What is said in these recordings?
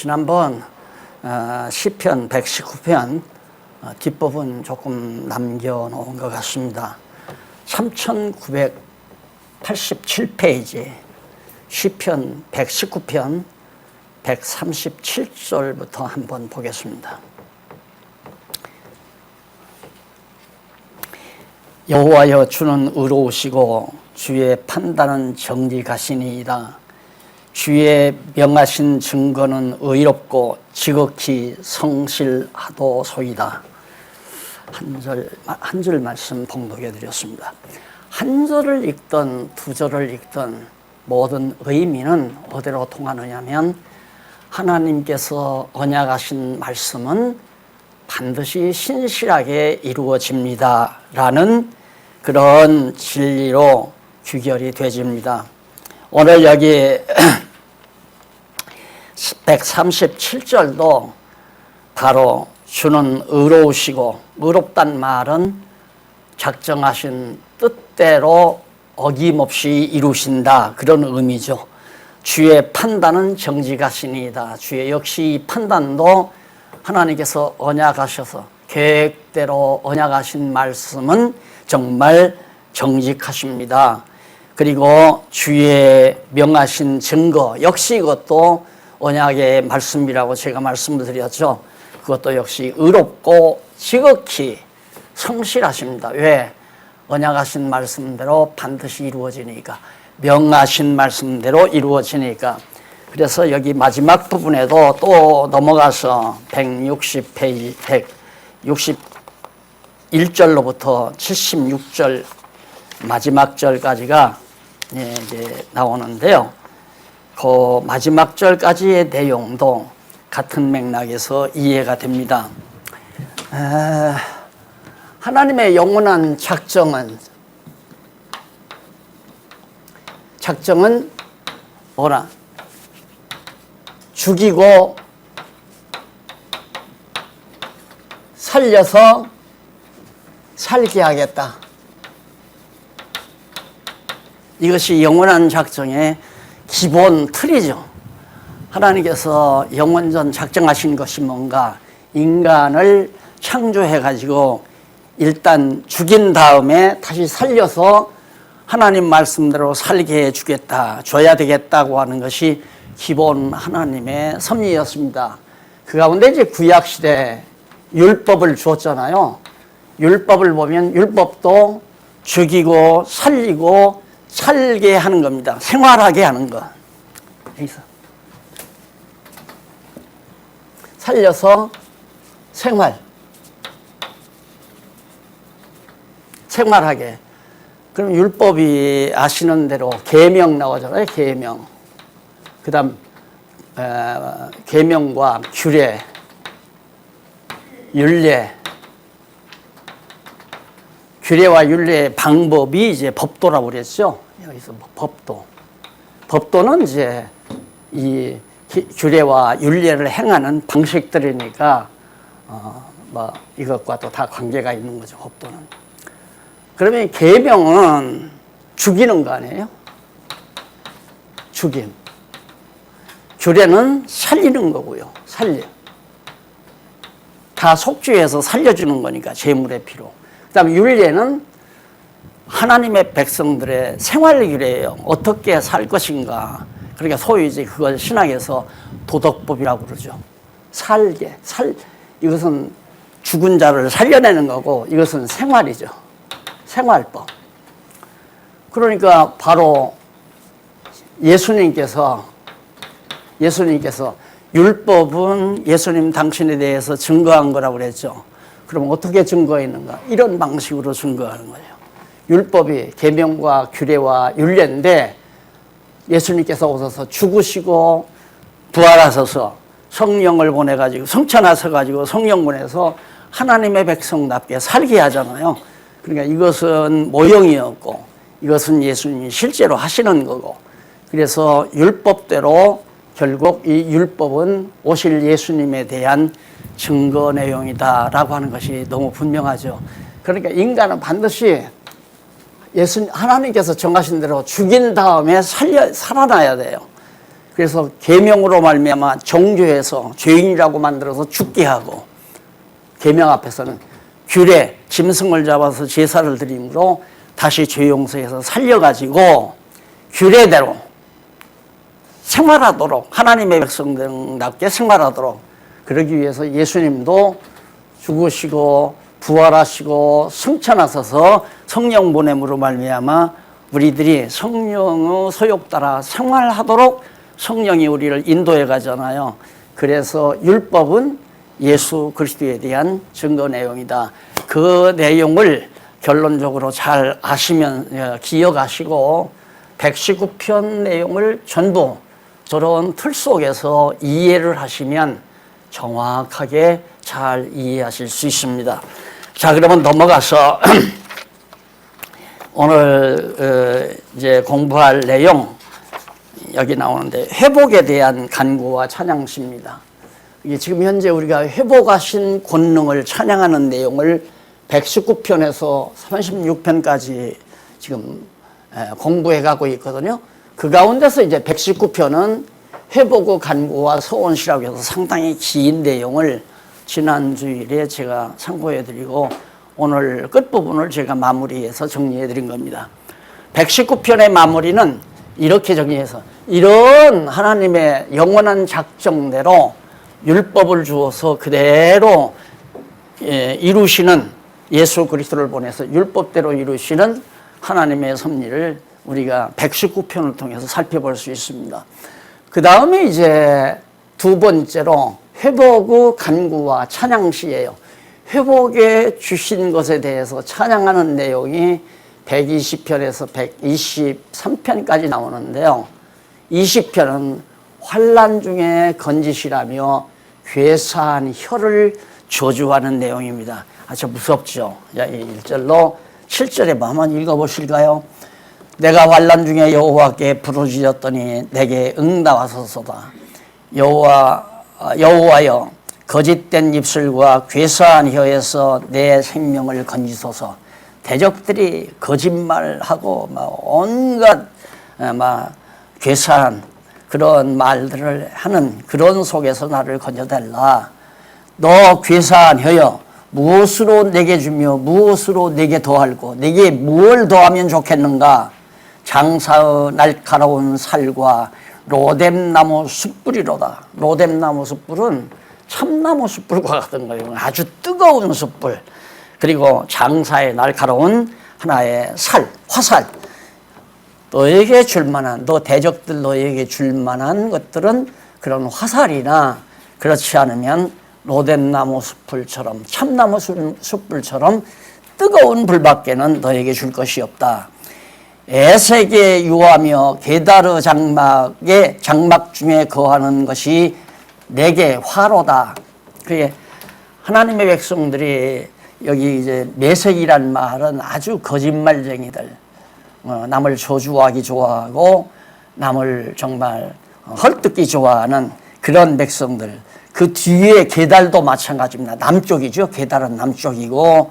지난번 시편 119편 뒷부분 조금 남겨놓은 것 같습니다. 3987페이지 시편 119편 137절부터 한번 보겠습니다. 여호와여, 주는 의로우시고 주의 판단은 정직하시니이다. 주의 명하신 증거는 의롭고 지극히 성실하도소이다. 한 절 말씀 봉독해 드렸습니다. 한 절을 읽든 두 절을 읽든 모든 의미는 어디로 통하느냐면, 하나님께서 언약하신 말씀은 반드시 신실하게 이루어집니다 라는 그런 진리로 귀결이 되집니다. 오늘 여기 137절도 바로 주는 의로우시고, 의롭단 말은 작정하신 뜻대로 어김없이 이루신다, 그런 의미죠. 주의 판단은 정직하시니이다. 주의 역시 이 판단도 하나님께서 언약하셔서 계획대로 언약하신 말씀은 정말 정직하십니다. 그리고 주의 명하신 증거, 역시 이것도 언약의 말씀이라고 제가 말씀을 드렸죠. 그것도 역시 의롭고 지극히 성실하십니다. 왜? 언약하신 말씀대로 반드시 이루어지니까, 명하신 말씀대로 이루어지니까. 그래서 여기 마지막 부분에도 또 넘어가서 160페이지 161절로부터 76절 마지막 절까지가 이제 나오는데요. 그 마지막 절까지의 내용도 같은 맥락에서 이해가 됩니다. 하나님의 영원한 작정은 뭐라? 죽이고 살려서 살게 하겠다. 이것이 영원한 작정의 기본 틀이죠. 하나님께서 영원전 작정하신 것이 뭔가? 인간을 창조해가지고 일단 죽인 다음에 다시 살려서 하나님 말씀대로 살게 해주겠다, 줘야 되겠다고 하는 것이 기본 하나님의 섭리였습니다. 그 가운데 이제 구약시대 율법을 주었잖아요. 율법을 보면 율법도 죽이고 살리고 살게 하는 겁니다. 생활하게 하는 것. 여기서 살려서 생활하게. 그럼 율법이 아시는 대로 계명 나오잖아요. 계명. 그 다음 계명과 규례, 율례, 규례와 율례의 방법이 이제 법도라고 그랬죠. 여기서 법도. 법도는 이제 이 규례와 율례를 행하는 방식들이니까 이것과 또 다 관계가 있는 거죠. 법도는. 그러면 계명은 죽이는 거 아니에요? 죽임. 규례는 살리는 거고요. 다 속죄해서 살려주는 거니까, 제물의 피로. 그 다음에 율례는 하나님의 백성들의 생활 규례예요. 어떻게 살 것인가. 그러니까 소위 이제 그걸 신학에서 도덕법이라고 그러죠. 이것은 죽은 자를 살려내는 거고, 이것은 생활이죠. 생활법. 그러니까 바로 예수님께서 율법은 예수님 당신에 대해서 증거한 거라고 그랬죠. 그럼 어떻게 증거했는가? 이런 방식으로 증거하는 거예요. 율법이 계명과 규례와 율례인데, 예수님께서 오셔서 죽으시고 부활하셔서 성령을 보내가지고 성천하셔가지고 성령 보내서 하나님의 백성답게 살게 하잖아요. 그러니까 이것은 모형이었고, 이것은 예수님이 실제로 하시는 거고, 그래서 율법대로 결국 이 율법은 오실 예수님에 대한 증거 내용이다라고 하는 것이 너무 분명하죠. 그러니까 인간은 반드시 하나님께서 정하신 대로 죽인 다음에 살아나야 돼요. 그래서 계명으로 말미암아 정죄해서 죄인이라고 만들어서 죽게 하고, 계명 앞에서는 규례, 짐승을 잡아서 제사를 드림으로 다시 죄 용서해서 살려가지고 규례대로 생활하도록, 하나님의 백성답게 생활하도록, 그러기 위해서 예수님도 죽으시고 부활하시고 승천하셔서 성령 보냄으로 말미암아 우리들이 성령의 소욕 따라 생활하도록 성령이 우리를 인도해 가잖아요. 그래서 율법은 예수 그리스도에 대한 증거 내용이다. 그 내용을 결론적으로 잘 아시면, 기억하시고 119편 내용을 전부 저런 틀 속에서 이해를 하시면 정확하게 잘 이해하실 수 있습니다. 자, 그러면 넘어가서 오늘 이제 공부할 내용, 여기 나오는데 회복에 대한 간구와 찬양시입니다. 이게 지금 현재 우리가 회복하신 권능을 찬양하는 내용을 119편에서 36편까지 지금 공부해 가고 있거든요. 그 가운데서 이제 119편은 회복의 간구와 소원시라고 해서 상당히 긴 내용을 지난 주일에 제가 참고해 드리고 오늘 끝부분을 제가 마무리해서 정리해 드린 겁니다. 119편의 마무리는 이렇게 정리해서, 이런 하나님의 영원한 작정대로 율법을 주어서 그대로 이루시는 예수 그리스도를 보내서 율법대로 이루시는 하나님의 섭리를 우리가 119편을 통해서 살펴볼 수 있습니다. 그 다음에 이제 두 번째로 회복의 간구와 찬양시예요. 회복해 주신 것에 대해서 찬양하는 내용이 120편에서 123편까지 나오는데요. 20편은 환난 중에 건지시라며 괴사한 혀를 저주하는 내용입니다. 아주 무섭죠. 1절로 7절에 한번 읽어보실까요? 내가 환난 중에 여호와께 부르짖었더니 내게 응답하소서다. 여호와여, 거짓된 입술과 괴사한 혀에서 내 생명을 건지소서. 대적들이 거짓말하고 온갖 괴사한 그런 말들을 하는 그런 속에서 나를 건져달라. 너 괴사한 혀여, 무엇으로 내게 주며 무엇으로 내게 더할고 내게 무엇을 더하면 좋겠는가? 장사의 날카로운 살과 로뎀나무 숯불이로다. 로뎀나무 숯불은 참나무 숯불과 같은 거예요. 아주 뜨거운 숯불. 그리고 장사의 날카로운 하나의 살, 화살. 너에게 줄 만한, 너 대적들 너에게 줄 만한 것들은 그런 화살이나, 그렇지 않으면 로뎀나무 숯불처럼, 참나무 숯불처럼 뜨거운 불밖에는 너에게 줄 것이 없다. 에색에 유하며 게다르 장막 중에 거하는 것이 내게 화로다. 그게 하나님의 백성들이, 여기 이제 메색이란 말은 아주 거짓말쟁이들, 남을 저주하기 좋아하고 남을 정말 헐뜯기 좋아하는 그런 백성들. 그 뒤에 게달도 마찬가지입니다. 남쪽이죠. 게달은 남쪽이고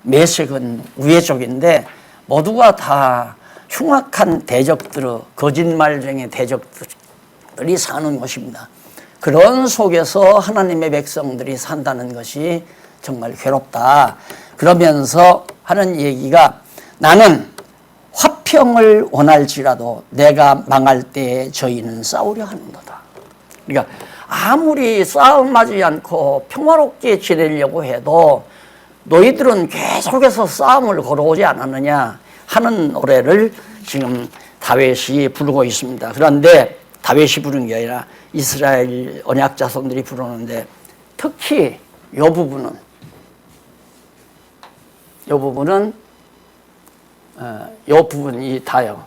메색은 위에 쪽인데 모두가 다 흉악한 대적들, 거짓말쟁이 대적들이 사는 곳입니다. 그런 속에서 하나님의 백성들이 산다는 것이 정말 괴롭다. 그러면서 하는 얘기가, 나는 화평을 원할지라도 내가 망할 때에 저희는 싸우려 하는도다. 그러니까 아무리 싸움하지 않고 평화롭게 지내려고 해도 너희들은 계속해서 싸움을 걸어오지 않았느냐 하는 노래를 지금 다윗이 부르고 있습니다. 그런데 다윗이 부른 게 아니라 이스라엘 언약 자손들이 부르는데, 특히 이 부분이 다요.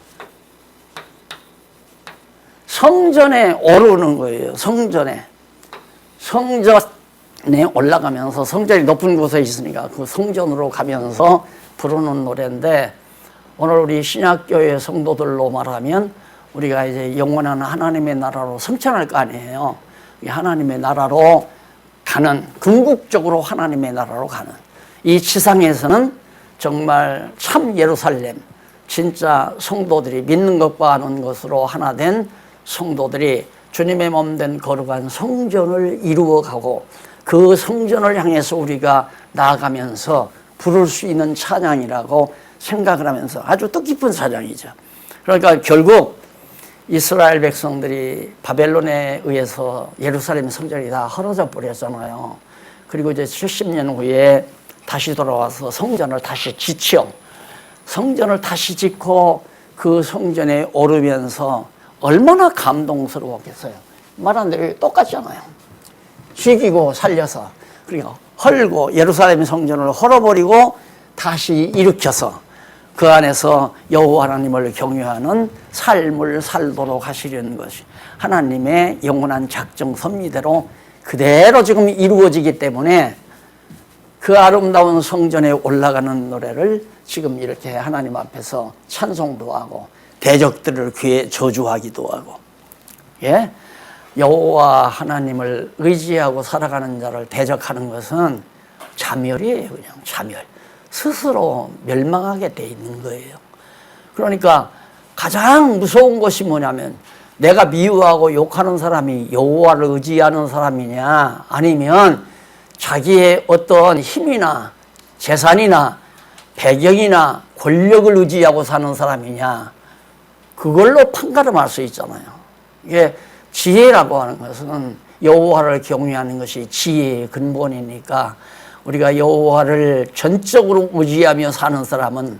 성전에 오르는 거예요. 성전에 올라가면서, 성전이 높은 곳에 있으니까 그 성전으로 가면서 부르는 노래인데, 오늘 우리 신약교회 성도들로 말하면 우리가 이제 영원한 하나님의 나라로 승천할 거 아니에요. 하나님의 나라로 가는, 궁극적으로 하나님의 나라로 가는, 이 지상에서는 정말 참 예루살렘, 진짜 성도들이 믿는 것과 아는 것으로 하나 된 성도들이 주님의 몸된 거룩한 성전을 이루어가고 그 성전을 향해서 우리가 나아가면서 부를 수 있는 찬양이라고 생각을 하면서 아주 뜻깊은 찬양이죠. 그러니까 결국 이스라엘 백성들이 바벨론에 의해서 예루살렘 성전이 다 헐어져 버렸잖아요. 그리고 이제 70년 후에 다시 돌아와서 성전을 다시 짓죠. 성전을 다시 짓고 그 성전에 오르면서 얼마나 감동스러웠겠어요. 말한 대로 똑같잖아요. 죽이고 살려서, 그러니까 헐고 예루살렘 성전을 헐어버리고 다시 일으켜서 그 안에서 여호와 하나님을 경외하는 삶을 살도록 하시려는 것이 하나님의 영원한 작정 섭리대로 그대로 지금 이루어지기 때문에 그 아름다운 성전에 올라가는 노래를 지금 이렇게 하나님 앞에서 찬송도 하고 대적들을 귀에 저주하기도 하고, 예? 여호와 하나님을 의지하고 살아가는 자를 대적하는 것은 자멸이에요. 그냥 자멸. 스스로 멸망하게 돼 있는 거예요. 그러니까 가장 무서운 것이 뭐냐면 내가 미워하고 욕하는 사람이 여호와를 의지하는 사람이냐, 아니면 자기의 어떤 힘이나 재산이나 배경이나 권력을 의지하고 사는 사람이냐, 그걸로 판가름할 수 있잖아요. 이게 지혜라고 하는 것은 여호와를 경외하는 것이 지혜의 근본이니까 우리가 여호와를 전적으로 의지하며 사는 사람은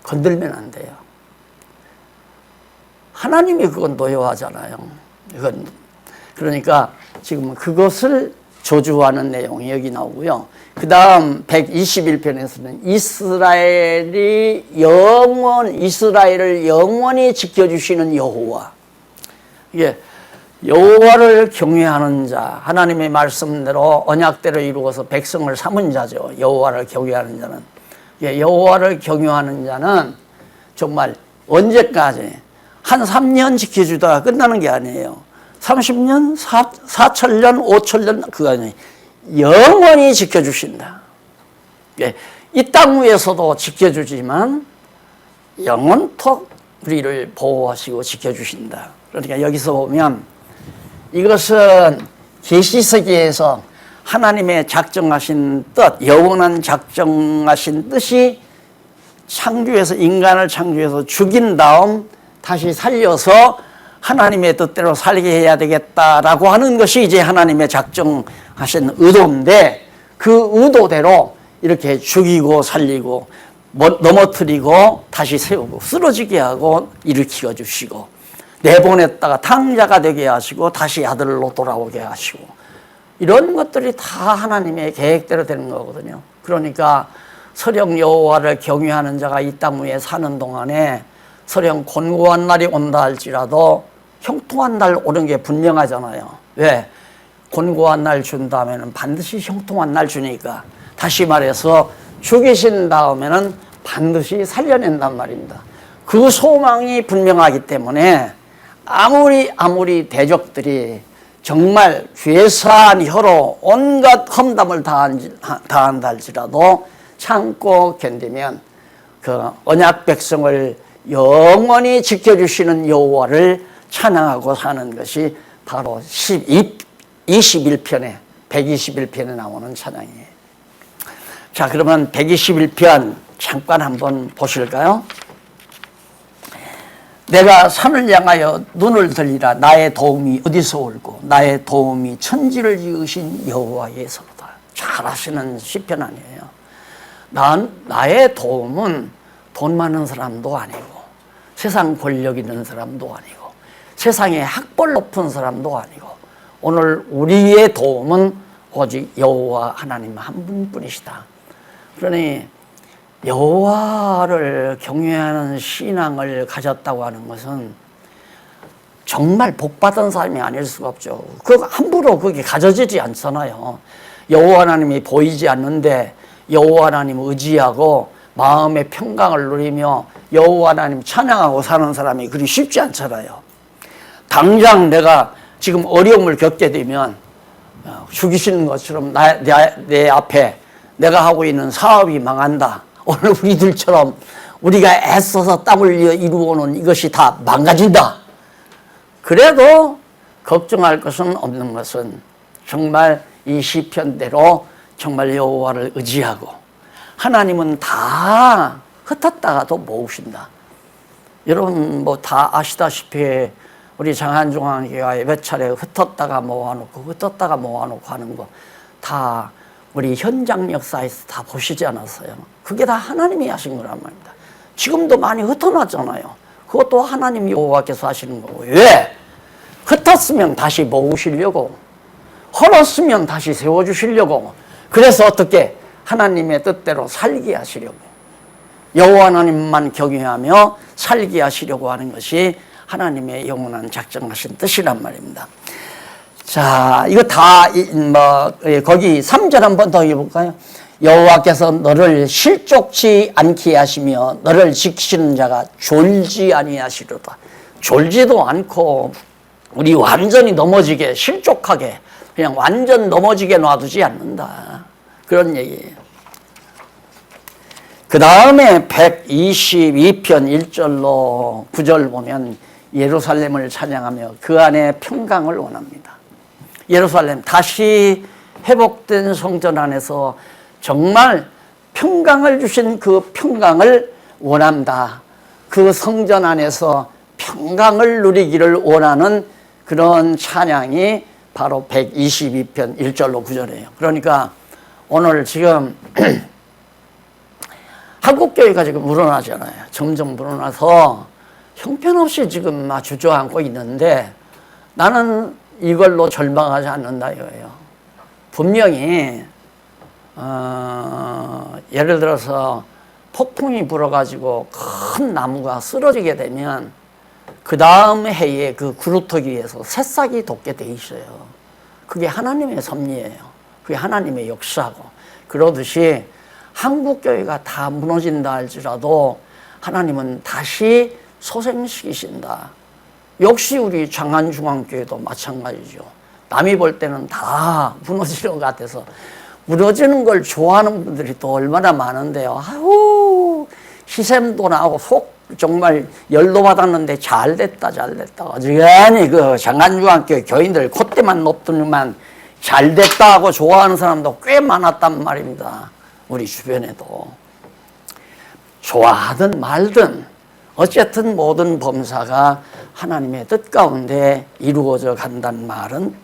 건들면 안 돼요. 하나님이 그건 노여하잖아요. 이건 그러니까 지금 그것을 저주하는 내용이 여기 나오고요. 그 다음 121편에서는 이스라엘을 영원히 지켜주시는 여호와. 이게 여호와를 경외하는 자, 하나님의 말씀대로 언약대로 이루어서 백성을 삼은 자죠. 여호와를 경외하는 자는. 여호와를 경외하는 자는 정말 언제까지 한 3년 지켜주다가 끝나는 게 아니에요. 30년, 4천년, 5천년 그거 아니에요. 영원히 지켜주신다. 이 땅 위에서도 지켜주지만 영원토록 우리를 보호하시고 지켜주신다. 그러니까 여기서 보면 이것은 계시서기에서 하나님의 작정하신 뜻, 영원한 작정하신 뜻이 창조해서 인간을 창조해서 죽인 다음 다시 살려서 하나님의 뜻대로 살게 해야 되겠다라고 하는 것이 이제 하나님의 작정하신 의도인데, 그 의도대로 이렇게 죽이고 살리고 넘어뜨리고 다시 세우고 쓰러지게 하고 일으켜 주시고 내보냈다가 탕자가 되게 하시고 다시 아들로 돌아오게 하시고, 이런 것들이 다 하나님의 계획대로 되는 거거든요. 그러니까 설령 여호와를 경외하는 자가 이 땅 위에 사는 동안에 설령 곤고한 날이 온다 할지라도 형통한 날 오는 게 분명하잖아요. 왜? 곤고한 날 준 다음에는 반드시 형통한 날 주니까. 다시 말해서 죽이신 다음에는 반드시 살려낸단 말입니다. 그 소망이 분명하기 때문에 아무리 대적들이 정말 괴사한 혀로 온갖 험담을 다한다 할지라도 참고 견디면 그 언약 백성을 영원히 지켜주시는 여호와를 찬양하고 사는 것이 바로 21편에 121편에 나오는 찬양이에요. 자, 그러면 121편 잠깐 한번 보실까요? 내가 산을 향하여 눈을 들리라. 나의 도움이 어디서 올고 나의 도움이 천지를 지으신 여호와에서로다. 잘 아시는 시편 아니에요. 나의 도움은 돈 많은 사람도 아니고 세상 권력 있는 사람도 아니고 세상에 학벌 높은 사람도 아니고 오늘 우리의 도움은 오직 여호와 하나님 한 분뿐이시다. 그러니 여호와를 경외하는 신앙을 가졌다고 하는 것은 정말 복받은 사람이 아닐 수가 없죠. 함부로 그게 가져지지 않잖아요. 여호와 하나님이 보이지 않는데 여호와 하나님 의지하고 마음의 평강을 누리며 여호와 하나님 찬양하고 사는 사람이 그리 쉽지 않잖아요. 당장 내가 지금 어려움을 겪게 되면 죽이시는 것처럼 내 앞에 내가 하고 있는 사업이 망한다. 오늘 우리들처럼 우리가 애써서 땀 흘려 이루어놓은 이것이 다 망가진다. 그래도 걱정할 것은 없는 것은 정말 이 시편대로 정말 여호와를 의지하고 하나님은 다 흩었다가도 모으신다. 여러분 뭐 다 아시다시피 우리 장안중앙교회 몇 차례 흩었다가 모아놓고 흩었다가 모아놓고 하는 거 다 우리 현장 역사에서 다 보시지 않았어요? 그게 다 하나님이 하신 거란 말입니다. 지금도 많이 흩어놨잖아요. 그것도 하나님 여호와께서 하시는 거고. 왜? 흩었으면 다시 모으시려고, 헐었으면 다시 세워주시려고. 그래서 어떻게 하나님의 뜻대로 살게 하시려고, 여호와 하나님만 경외하며 살게 하시려고 하는 것이 하나님의 영원한 작정하신 뜻이란 말입니다. 자, 이거 다 거기 3절 한번 더 읽어볼까요? 여호와께서 너를 실족치 않게 하시며 너를 지키시는 자가 졸지 아니하시리로다. 졸지도 않고 우리 완전히 넘어지게, 실족하게 그냥 완전 넘어지게 놔두지 않는다. 그런 얘기예요. 그 다음에 122편 1절로 9절 보면 예루살렘을 찬양하며 그 안에 평강을 원합니다. 예루살렘 다시 회복된 성전 안에서 정말 평강을 주신 그 평강을 원한다. 그 성전 안에서 평강을 누리기를 원하는 그런 찬양이 바로 122편 1절로 9절이에요. 그러니까 오늘 지금 한국교회가 지금 물어나잖아요. 점점 물어나서 형편없이 지금 막 주저앉고 있는데 나는 이걸로 절망하지 않는다 이거예요. 분명히 예를 들어서 폭풍이 불어가지고 큰 나무가 쓰러지게 되면 그 다음 해에 그 구루터기 위에서 새싹이 돋게 돼 있어요. 그게 하나님의 섭리예요. 그게 하나님의 역사고. 그러듯이 한국교회가 다 무너진다 할지라도 하나님은 다시 소생시키신다. 역시 우리 장안중앙교회도 마찬가지죠. 남이 볼 때는 다 무너지는 것 같아서 무너지는 걸 좋아하는 분들이 또 얼마나 많은데요. 아유, 희생도 나오고 속 정말 열도 받았는데 잘 됐다. 어지간히 그 장안중앙교회 교인들 콧대만 높더니만 잘 됐다 하고 좋아하는 사람도 꽤 많았단 말입니다. 우리 주변에도. 좋아하든 말든 어쨌든 모든 범사가 하나님의 뜻 가운데 이루어져 간다는 말은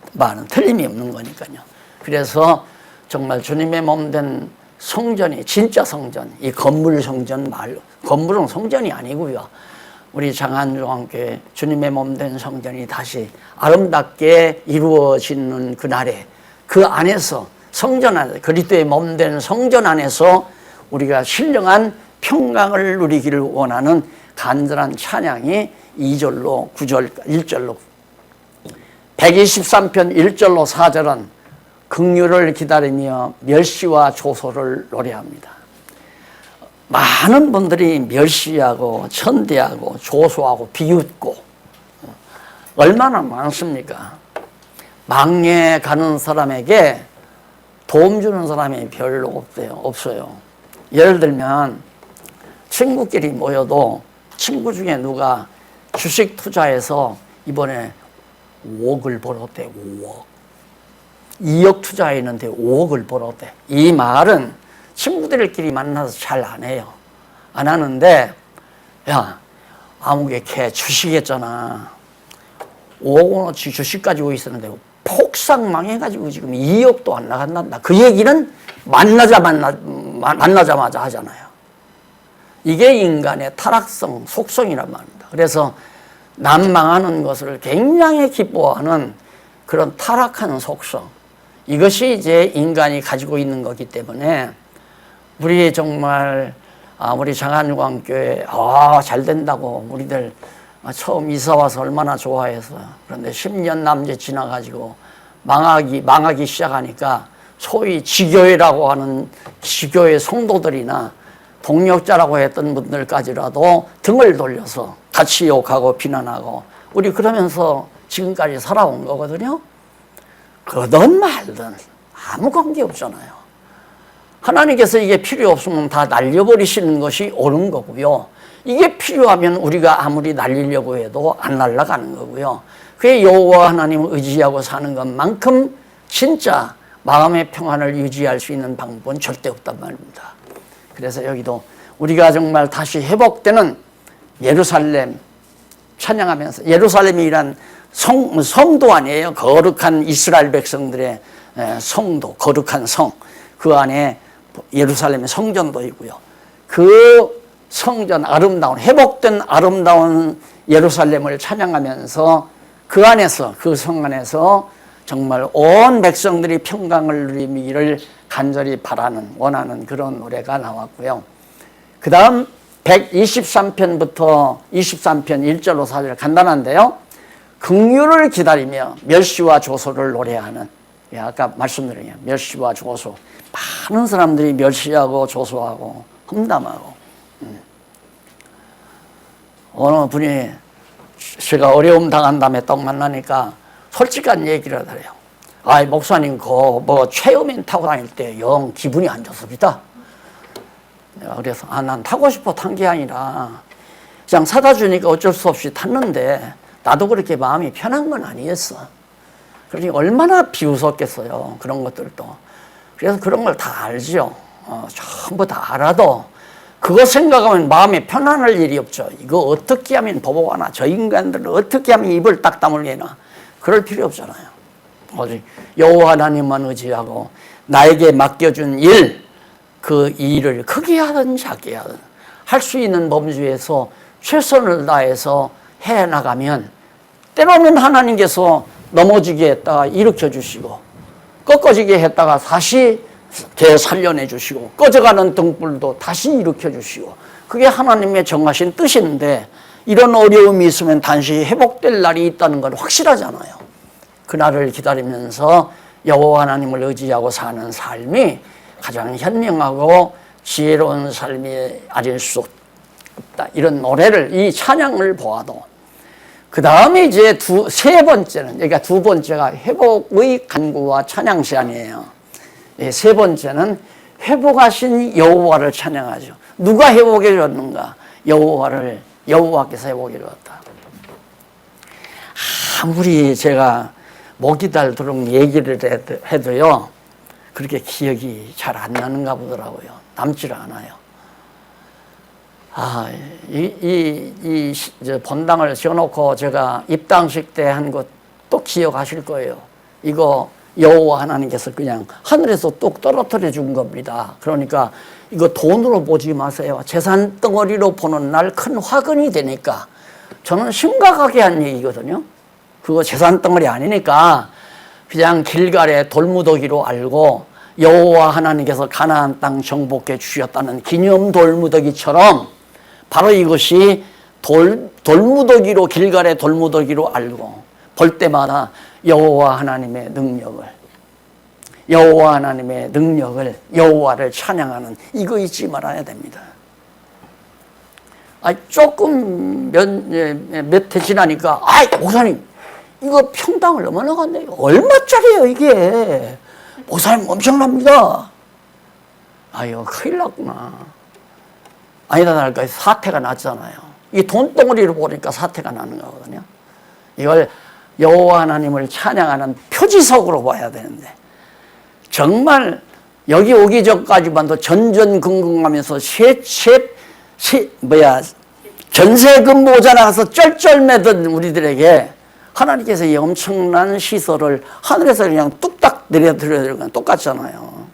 틀림이 없는 거니까요. 그래서 정말 주님의 몸된 성전이 진짜 성전, 이 건물 성전 말고, 건물은 성전이 아니고요. 우리 장안중앙교회 주님의 몸된 성전이 다시 아름답게 이루어지는 그날에 그 안에서 성전 안에서 그리스도의 몸된 성전 안에서 우리가 신령한 평강을 누리기를 원하는 간절한 찬양이 2절로 9절 1절로 123편 1절로 4절은 긍휼을 기다리며 멸시와 조소를 노래합니다. 많은 분들이 멸시하고 천대하고 조소하고 비웃고 얼마나 많습니까? 망해 가는 사람에게 도움 주는 사람이 별로 없어요. 예를 들면 친구끼리 모여도 친구 중에 누가 주식 투자해서 이번에 5억을 벌었대. 5억. 2억 투자했는데 5억을 벌었대. 이 말은 친구들끼리 만나서 잘 안 해요. 안 하는데, 야, 아무개 걔 주식했잖아. 5억원어치 주식 가지고 있었는데 폭삭 망해가지고 지금 2억도 안 나간단다. 그 얘기는 만나자마자 하잖아요. 이게 인간의 타락성, 속성이란 말입니다. 그래서 남 망하는 것을 굉장히 기뻐하는 그런 타락한 속성. 이것이 이제 인간이 가지고 있는 거기 때문에 우리 정말 우리 장안중앙교회 잘 된다고 우리들 처음 이사 와서 얼마나 좋아했어요. 그런데 10년 남짓 지나가지고 망하기 시작하니까 소위 지교회라고 하는 지교회 성도들이나 동력자라고 했던 분들까지라도 등을 돌려서 같이 욕하고 비난하고 우리 그러면서 지금까지 살아온 거거든요. 그러든 말든 아무 관계 없잖아요. 하나님께서 이게 필요 없으면 다 날려버리시는 것이 옳은 거고요. 이게 필요하면 우리가 아무리 날리려고 해도 안 날아가는 거고요. 그게 여호와 하나님을 의지하고 사는 것만큼 진짜 마음의 평안을 유지할 수 있는 방법은 절대 없단 말입니다. 그래서 여기도 우리가 정말 다시 회복되는 예루살렘 찬양하면서, 예루살렘이란 성도 아니에요. 거룩한 이스라엘 백성들의 성도, 거룩한 성. 그 안에 예루살렘의 성전도 있고요. 그 성전, 아름다운, 회복된 아름다운 예루살렘을 찬양하면서 그 안에서, 그 성 안에서 정말 온 백성들이 평강을 누리기를 간절히 바라는, 원하는 그런 노래가 나왔고요. 그 다음 123편부터 23편 1절로 4절 간단한데요. 긍휼을 기다리며 멸시와 조소를 노래하는, 아까 말씀드린 멸시와 조소, 많은 사람들이 멸시하고 조소하고 험담하고, 어느 분이 제가 어려움 당한 다음에 딱 만나니까 솔직한 얘기를 하더래요. 아, 목사님 최음인 타고 다닐 때 영 기분이 안 좋습니다. 내가 그래서 난 타고 싶어 탄 게 아니라 그냥 사다 주니까 어쩔 수 없이 탔는데 나도 그렇게 마음이 편한 건 아니었어. 그러니 얼마나 비웃었겠어요, 그런 것들도. 그래서 그런 걸 다 알죠. 전부 다 알아도 그거 생각하면 마음에 편안할 일이 없죠. 이거 어떻게 하면 보복하나, 저 인간들은 어떻게 하면 입을 딱 다물게나, 그럴 필요 없잖아요. 오직 여호와 하나님만 의지하고 나에게 맡겨준 일, 그 일을 크게 하든 작게 하든 할 수 있는 범주에서 최선을 다해서 해나가면 때로는 하나님께서 넘어지게 했다가 일으켜 주시고, 꺾어지게 했다가 다시 되살려내 주시고, 꺼져가는 등불도 다시 일으켜 주시고, 그게 하나님의 정하신 뜻인데, 이런 어려움이 있으면 단시 회복될 날이 있다는 건 확실하잖아요. 그날을 기다리면서 여호와 하나님을 의지하고 사는 삶이 가장 현명하고 지혜로운 삶이 아닐 수 없다. 이런 노래를, 이 찬양을 보아도, 그 다음에 이제 세 번째는, 그러니까 두 번째가 회복의 간구와 찬양 시간이에요. 세 번째는 회복하신 여호와를 찬양하죠. 누가 회복해 줬는가? 여호와께서 회복해 줬다. 아무리 제가 목이 닳도록 얘기를 해도요, 그렇게 기억이 잘 안 나는가 보더라고요. 남질 않아요. 이 본당을 지어놓고 제가 입당식 때 한 것 또 기억하실 거예요. 이거 여호와 하나님께서 그냥 하늘에서 뚝 떨어뜨려 준 겁니다. 그러니까 이거 돈으로 보지 마세요. 재산 덩어리로 보는 날 큰 화근이 되니까. 저는 심각하게 한 얘기거든요. 그거 재산 덩어리 아니니까 그냥 길갈의 돌무더기로 알고, 여호와 하나님께서 가나안 땅 정복해 주셨다는 기념 돌무더기처럼 바로 이것이 돌무더기로, 길갈의 돌무더기로 알고 볼 때마다 여호와 하나님의 능력을, 여호와를 찬양하는, 이거 잊지 말아야 됩니다. 조금 몇 해 지나니까, 목사님 이거 평당을 얼마나 갔네요. 얼마짜리예요 이게? 목사님 엄청납니다. 이거 큰일 났구나. 아니다 다를까 사태가 났잖아요. 이 돈덩어리로 보니까 사태가 나는 거거든요. 이걸 여호와 하나님을 찬양하는 표지석으로 봐야 되는데, 정말 여기 오기 전까지만도 전전긍긍하면서 전세금 모자 나가서 쩔쩔매던 우리들에게 하나님께서 이 엄청난 시설을 하늘에서 그냥 뚝딱 내려드리는 건 똑같잖아요.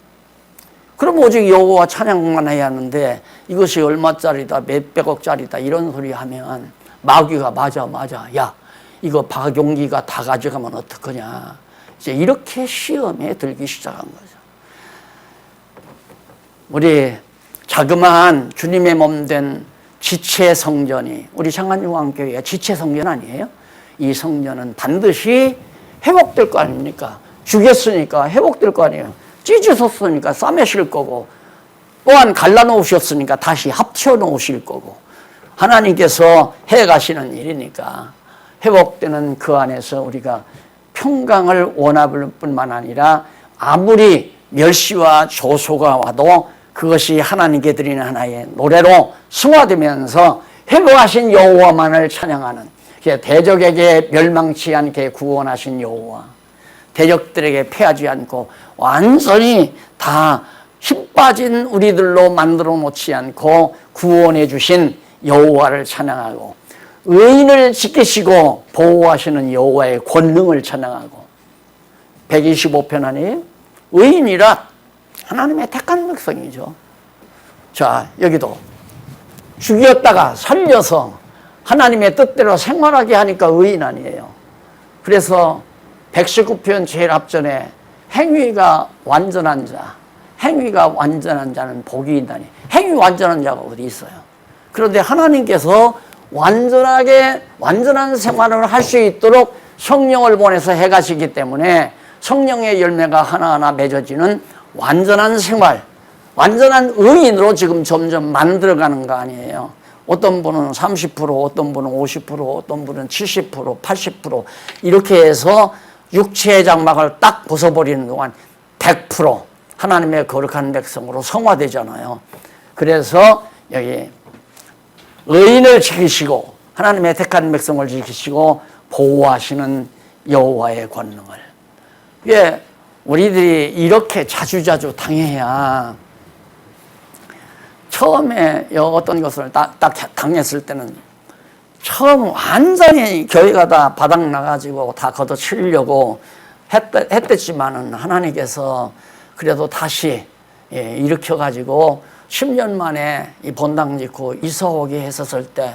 그럼 오직 여호와 찬양만 해야 하는데, 이것이 얼마짜리다, 몇백억짜리다 이런 소리 하면 마귀가 맞아, 야 이거 박용기가 다 가져가면 어떡하냐, 이제 이렇게 시험에 들기 시작한 거죠. 우리 자그마한 주님의 몸된 지체 성전이 우리 창안중앙교회가 지체 성전 아니에요? 이 성전은 반드시 회복될 거 아닙니까? 죽였으니까 회복될 거 아니에요. 찢으셨으니까 싸매실 거고, 또한 갈라놓으셨으니까 다시 합쳐놓으실 거고, 하나님께서 해가시는 일이니까 회복되는 그 안에서 우리가 평강을 원할 뿐만 아니라 아무리 멸시와 조소가 와도 그것이 하나님께 드리는 하나의 노래로 승화되면서 회복하신 여호와만을 찬양하는, 대적에게 멸망치 않게 구원하신 여호와, 대적들에게 패하지 않고 완전히 다 힘 빠진 우리들로 만들어 놓지 않고 구원해 주신 여호와를 찬양하고, 의인을 지키시고 보호하시는 여호와의 권능을 찬양하고. 125편 아니에요? 의인이라 하나님의 택한 백성이죠. 자, 여기도 죽였다가 살려서 하나님의 뜻대로 생활하게 하니까 의인 아니에요. 그래서 119편 제일 앞전에 행위가 완전한 자, 행위가 완전한 자는 복이 있다니. 행위 완전한 자가 어디 있어요? 그런데 하나님께서 완전한 생활을 할 수 있도록 성령을 보내서 해가시기 때문에 성령의 열매가 하나하나 맺어지는 완전한 생활, 완전한 의인으로 지금 점점 만들어가는 거 아니에요. 어떤 분은 30%, 어떤 분은 50%, 어떤 분은 70%, 80% 이렇게 해서 육체의 장막을 딱 벗어버리는 동안 100% 하나님의 거룩한 백성으로 성화되잖아요. 그래서 여기 의인을 지키시고 하나님의 택한 백성을 지키시고 보호하시는 여호와의 권능을. 예, 우리들이 이렇게 자주자주 당해야, 처음에 어떤 것을 딱 당했을 때는 처음 완전히 교회가 다 바닥나가지고 다 걷어치려고 했댔지만은 하나님께서 그래도 다시 일으켜가지고 10년 만에 이 본당 짓고 이사 오게 했었을 때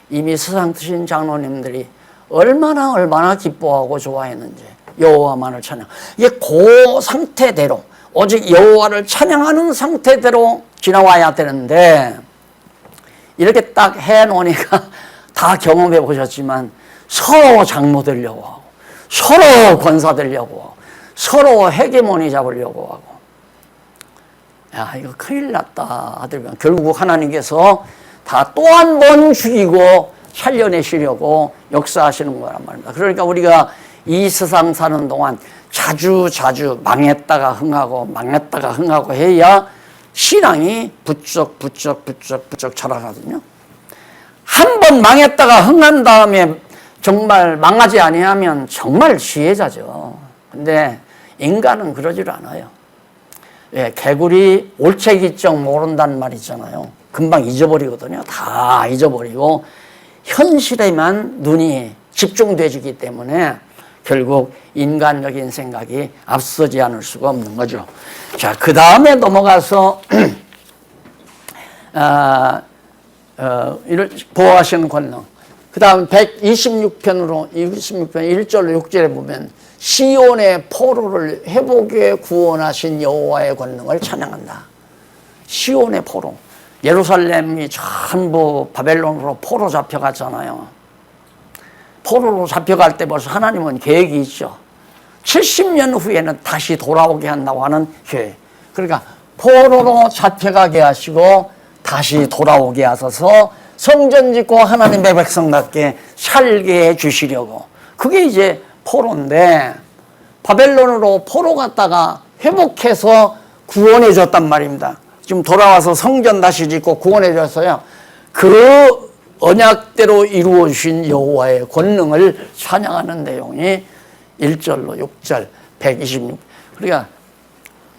이미 세상 드신 장로님들이 얼마나 기뻐하고 좋아했는지. 여호와만을 찬양. 이게 그 상태대로, 오직 여호와를 찬양하는 상태대로 지나와야 되는데, 이렇게 딱 해놓으니까 다 경험해 보셨지만 서로 장로 되려고 하고, 서로 권사 되려고 하고, 서로 헤게모니 잡으려고 하고. 야, 이거 큰일 났다 하더라고요. 결국 하나님께서 다 또 한 번 죽이고 살려내시려고 역사하시는 거란 말입니다. 그러니까 우리가 이 세상 사는 동안 자주 망했다가 흥하고 해야 신앙이 부쩍 자라거든요. 한 번 망했다가 흥한 다음에 정말 망하지 아니하면 정말 지혜자죠. 근데 인간은 그러질 않아요. 예, 개구리 올챙이적 모른다는 말 있잖아요. 금방 잊어버리거든요. 다 잊어버리고 현실에만 눈이 집중되기 때문에 결국 인간적인 생각이 앞서지 않을 수가 없는 거죠. 자, 그 다음에 넘어가서 보호하시는 권능. 그 다음 126편 1절로 6절에 보면 시온의 포로를 회복에 구원하신 여호와의 권능을 찬양한다. 시온의 포로. 예루살렘이 전부 바벨론으로 포로 잡혀갔잖아요. 포로로 잡혀갈 때 벌써 하나님은 계획이 있죠. 70년 후에는 다시 돌아오게 한다고 하는 계획. 그러니까 포로로 잡혀가게 하시고 다시 돌아오게 하셔서 성전 짓고 하나님의 백성답게 살게 해주시려고. 그게 이제 포로인데, 바벨론으로 포로 갔다가 회복해서 구원해 줬단 말입니다. 지금 돌아와서 성전 다시 짓고 구원해 줬어요. 그 언약대로 이루어 주신 여호와의 권능을 찬양하는 내용이 1절로 6절 126. 그러니까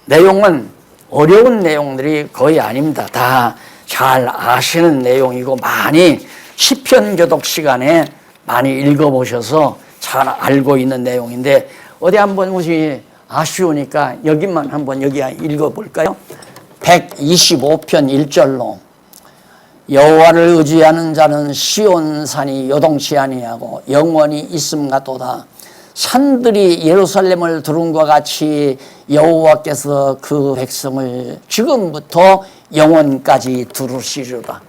내용은 어려운 내용들이 거의 아닙니다. 다 잘 아시는 내용이고 많이 시편 교독 시간에 많이 읽어보셔서 잘 알고 있는 내용인데, 어디 한번 혹시 아쉬우니까 여기만 한번 여기 읽어볼까요? 125편 1절로 여호와를 의지하는 자는 시온산이 요동치 아니하고 영원히 있음같도다. 산들이 예루살렘을 두른과 같이 여호와께서 그 백성을 지금부터 영원까지 두르시리로다.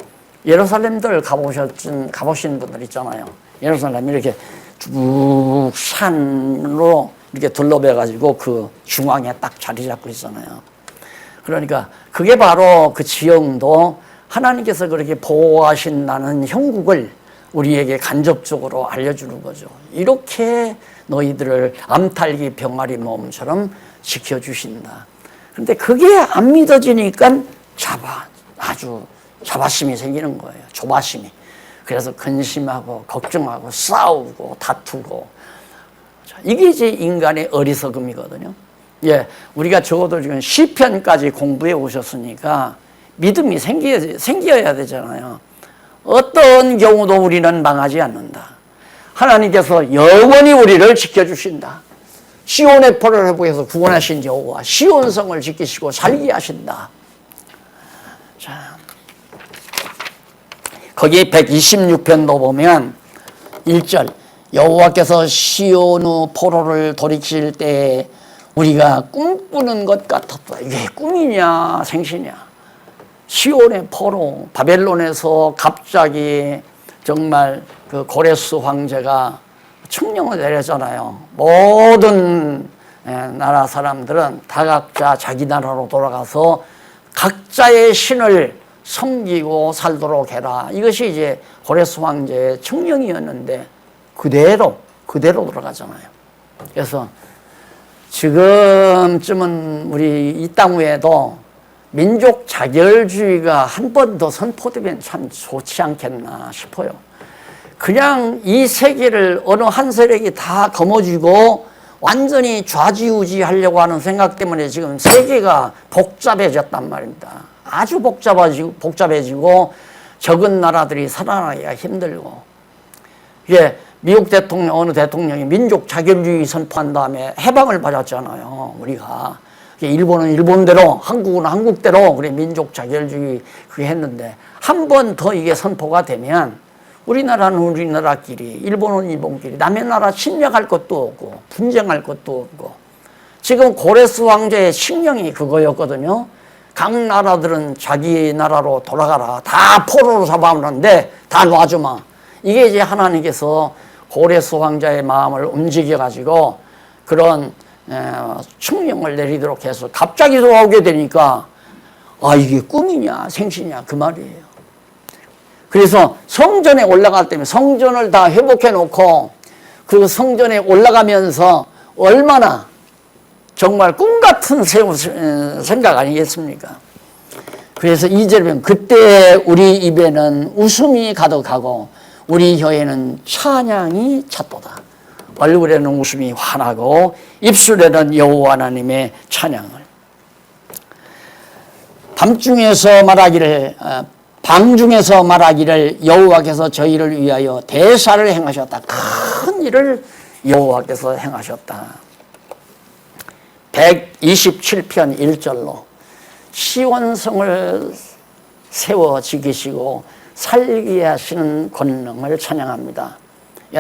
예루살렘들 가보신 분들 있잖아요. 예루살렘 이렇게 쭉 산으로 이렇게 둘러배가지고 그 중앙에 딱 자리 잡고 있잖아요. 그러니까 그게 바로 그 지형도 하나님께서 그렇게 보호하신다는 형국을 우리에게 간접적으로 알려주는 거죠. 이렇게 너희들을 암탈기 병아리 몸처럼 지켜주신다. 그런데 그게 안 믿어지니까 아주 자바심이 생기는 거예요. 조바심이. 그래서 근심하고 걱정하고 싸우고 다투고. 이게 이제 인간의 어리석음이거든요. 예, 우리가 적어도 지금 시편까지 공부해 오셨으니까 믿음이 생겨야 되잖아요. 어떤 경우도 우리는 망하지 않는다. 하나님께서 영원히 우리를 지켜주신다. 시온의 포로를 회복해서 구원하신 여호와, 시온성을 지키시고 살게 하신다. 자, 거기 126편도 보면 1절, 여호와께서 시온의 포로를 돌이킬 때 우리가 꿈꾸는 것 같았다. 이게 꿈이냐 생시냐. 시온의 포로, 바벨론에서 갑자기 정말 그 고레스 황제가 칙령을 내렸잖아요. 모든 나라 사람들은 다 각자 자기 나라로 돌아가서 각자의 신을 섬기고 살도록 해라. 이것이 이제 고레스 황제의 칙령이었는데 그대로 돌아가잖아요. 그래서 지금쯤은 우리 이 땅 위에도 민족 자결주의가 한 번 더 선포되면 참 좋지 않겠나 싶어요. 그냥 이 세계를 어느 한 세력이 다 거머쥐고 완전히 좌지우지하려고 하는 생각 때문에 지금 세계가 복잡해졌단 말입니다. 아주 복잡해지고 적은 나라들이 살아나기가 힘들고. 이게 미국 대통령, 어느 대통령이 민족 자결주의 선포한 다음에 해방을 받았잖아요, 우리가. 일본은 일본대로, 한국은 한국대로, 그래, 민족 자결주의 그게 했는데, 한 번 더 이게 선포가 되면, 우리나라는 우리나라끼리, 일본은 일본끼리, 남의 나라 침략할 것도 없고, 분쟁할 것도 없고, 지금 고레스 황제의 칙령이 그거였거든요. 각 나라들은 자기 나라로 돌아가라. 다 포로로 잡아오는데, 다 놔주마. 이게 이제 하나님께서 고레스 황제의 마음을 움직여가지고, 그런 칙령을 내리도록 해서 갑자기 돌아오게 되니까 아 이게 꿈이냐 생시냐 그 말이에요. 그래서 성전에 올라갈 때면 성전을 다 회복해 놓고 그 성전에 올라가면서 얼마나 정말 꿈 같은 생각 아니겠습니까? 그래서 2절에 보면 그때 우리 입에는 웃음이 가득하고 우리 혀에는 찬양이 찼도다. 얼굴에는 웃음이 환하고 입술에는 여호와 하나님의 찬양을. 방중에서 말하기를 여호와께서 저희를 위하여 대사를 행하셨다. 큰 일을 여호와께서 행하셨다. 127편 1절로 시온성을 세워 지키시고 살게 하시는 권능을 찬양합니다.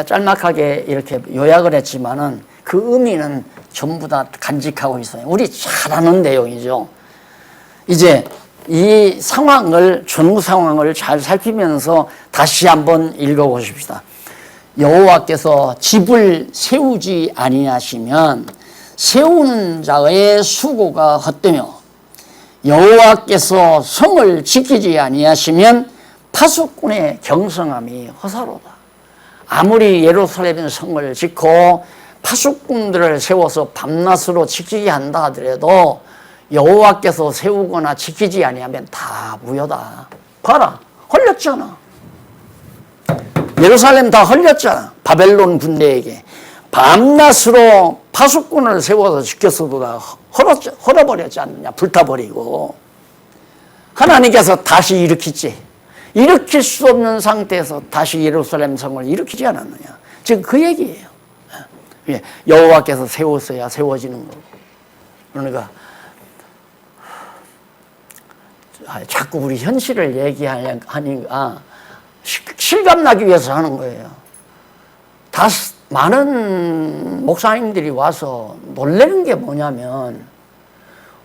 짤막하게 이렇게 요약을 했지만은 그 의미는 전부 다 간직하고 있어요. 우리 잘 아는 내용이죠. 이제 이 상황을, 전후 상황을 잘 살피면서 다시 한번 읽어보십시다. 여호와께서 집을 세우지 아니하시면 세우는 자의 수고가 헛되며 여호와께서 성을 지키지 아니하시면 파수꾼의 경성함이 허사로다. 아무리 예루살렘 성을 짓고 파수꾼들을 세워서 밤낮으로 지키게 한다 하더라도 여호와께서 세우거나 지키지 아니하면 다 무효다. 봐라, 헐렸잖아. 예루살렘 다 헐렸잖아. 바벨론 군대에게. 밤낮으로 파수꾼을 세워서 지켰어도 다 헐어버렸지 않느냐. 불타버리고. 하나님께서 다시 일으키지. 일으킬 수 없는 상태에서 다시 예루살렘 성을 일으키지 않았느냐. 지금 그 얘기예요. 여호와께서 세웠어야 세워지는 거고. 그러니까 자꾸 우리 현실을 얘기하니까 실감나기 위해서 하는 거예요. 다 많은 목사님들이 와서 놀라는 게 뭐냐면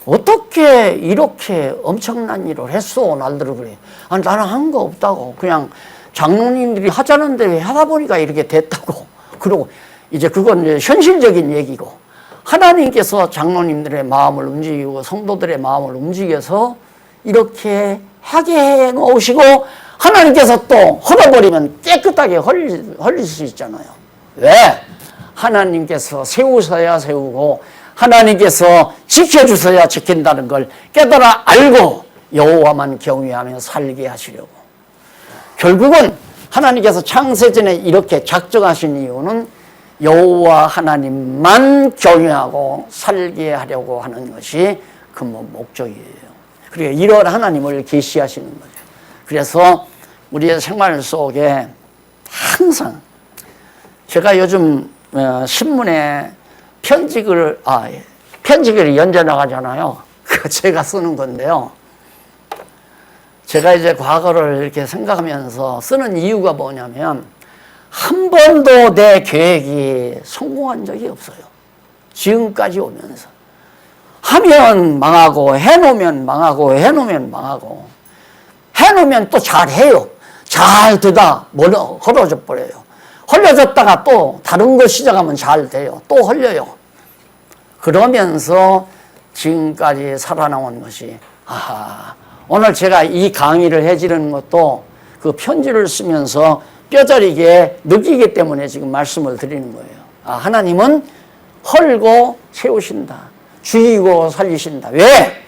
어떻게 이렇게 엄청난 일을 했어? 날들을 그래. 아니, 나는 한 거 없다고. 그냥 장로님들이 하자는 대로 하다 보니까 이렇게 됐다고. 그리고 이제 그건 이제 현실적인 얘기고. 하나님께서 장로님들의 마음을 움직이고 성도들의 마음을 움직여서 이렇게 하게 해 놓으시고 하나님께서 또 헐어버리면 깨끗하게 헐릴 수 있잖아요. 왜? 하나님께서 세우셔야 세우고 하나님께서 지켜주셔야 지킨다는 걸 깨달아 알고 여호와만 경외하며 살게 하시려고. 결국은 하나님께서 창세전에 이렇게 작정하신 이유는 여호와 하나님만 경외하고 살게 하려고 하는 것이 근본 목적이에요. 그리고 이런 하나님을 계시하시는 거죠. 그래서 우리의 생활 속에 항상 제가 요즘 신문에 편지글 연재 나가잖아요. 그거 제가 쓰는 건데요. 제가 이제 과거를 이렇게 생각하면서 쓰는 이유가 뭐냐면 한 번도 내 계획이 성공한 적이 없어요. 지금까지 오면서. 하면 망하고 해놓으면 망하고 해놓으면 망하고 해놓으면 또 잘해요. 잘 되다 헐어져 버려요. 헐려졌다가 또 다른 거 시작하면 잘 돼요. 또 헐려요. 그러면서 지금까지 살아남은 것이 오늘 제가 이 강의를 해지는 것도 그 편지를 쓰면서 뼈저리게 느끼기 때문에 지금 말씀을 드리는 거예요. 하나님은 헐고 세우신다. 죽이고 살리신다. 왜?